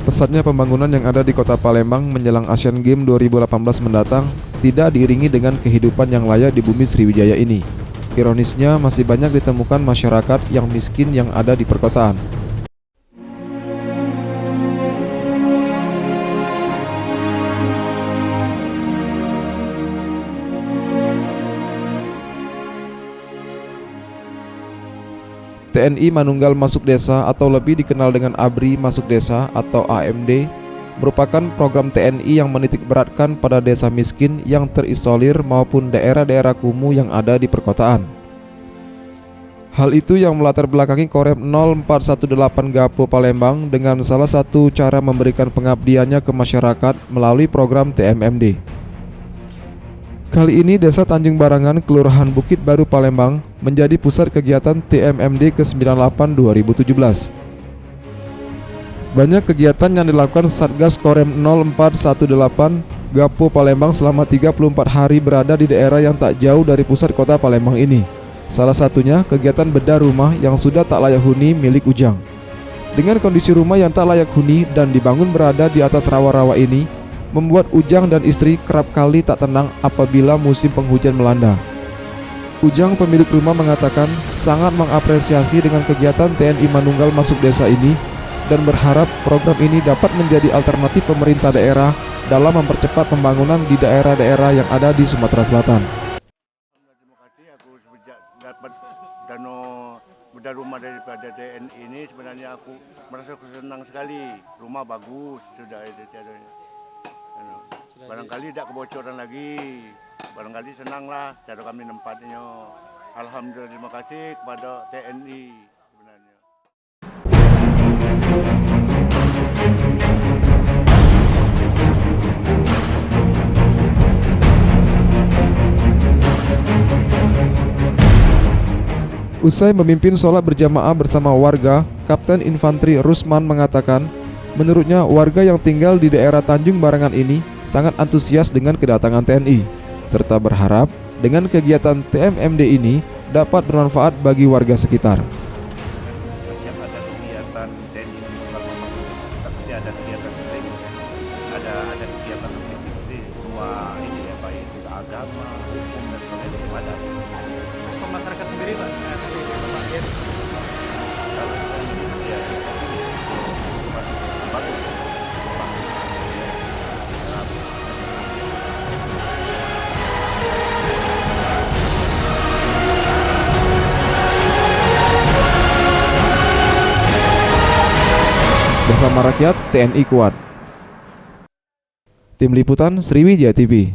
Pesatnya pembangunan yang ada di Kota Palembang menjelang Asian Games 2018 mendatang tidak diiringi dengan kehidupan yang layak di bumi Sriwijaya ini. Ironisnya, masih banyak ditemukan masyarakat yang miskin yang ada di perkotaan. TNI Manunggal Masuk Desa atau lebih dikenal dengan ABRI Masuk Desa atau AMD merupakan program TNI yang menitik beratkan pada desa miskin yang terisolir maupun daerah-daerah kumuh yang ada di perkotaan. Hal itu yang melatar belakangi Korem 0418 Gapo Palembang dengan salah satu cara memberikan pengabdiannya ke masyarakat melalui program TMMD. Kali ini Desa Tanjung Barangan, Kelurahan Bukit Baru Palembang menjadi pusat kegiatan TMMD ke-98 2017. Banyak kegiatan yang dilakukan Satgas Korem 0418 Gapo Palembang selama 34 hari berada di daerah yang tak jauh dari pusat kota Palembang ini. Salah satunya kegiatan bedah rumah yang sudah tak layak huni milik Ujang. Dengan kondisi rumah yang tak layak huni dan dibangun berada di atas rawa-rawa ini, membuat Ujang dan istri kerap kali tak tenang apabila musim penghujan melanda. Ujang, pemilik rumah, mengatakan sangat mengapresiasi dengan kegiatan TNI Manunggal Masuk Desa ini dan berharap program ini dapat menjadi alternatif pemerintah daerah dalam mempercepat pembangunan di daerah-daerah yang ada di Sumatera Selatan. Terima kasih, aku sejak dapat dana bedah rumah daripada TNI ini sebenarnya aku merasa senang sekali. Rumah bagus, sudah ada. Barangkali tidak kebocoran lagi, barangkali senanglah cara kami nempatnya. Alhamdulillah, terima kasih kepada TNI sebenarnya. Usai memimpin sholat berjamaah bersama warga, Kapten Infanteri Rusman mengatakan, menurutnya warga yang tinggal di daerah Tanjung Barangan ini sangat antusias dengan kedatangan TNI, serta berharap dengan kegiatan TMMD ini dapat bermanfaat bagi warga sekitar. Setiap ada kegiatan TNI pasti ada kegiatan lain, ada kegiatan fisik di semua ini ya, baik itu agama, hukum dan sebagainya ada. Respon masyarakat sendiri Pak, Kalau ya bagus. Bersama rakyat, TNI kuat. Tim Liputan Sriwijaya TV.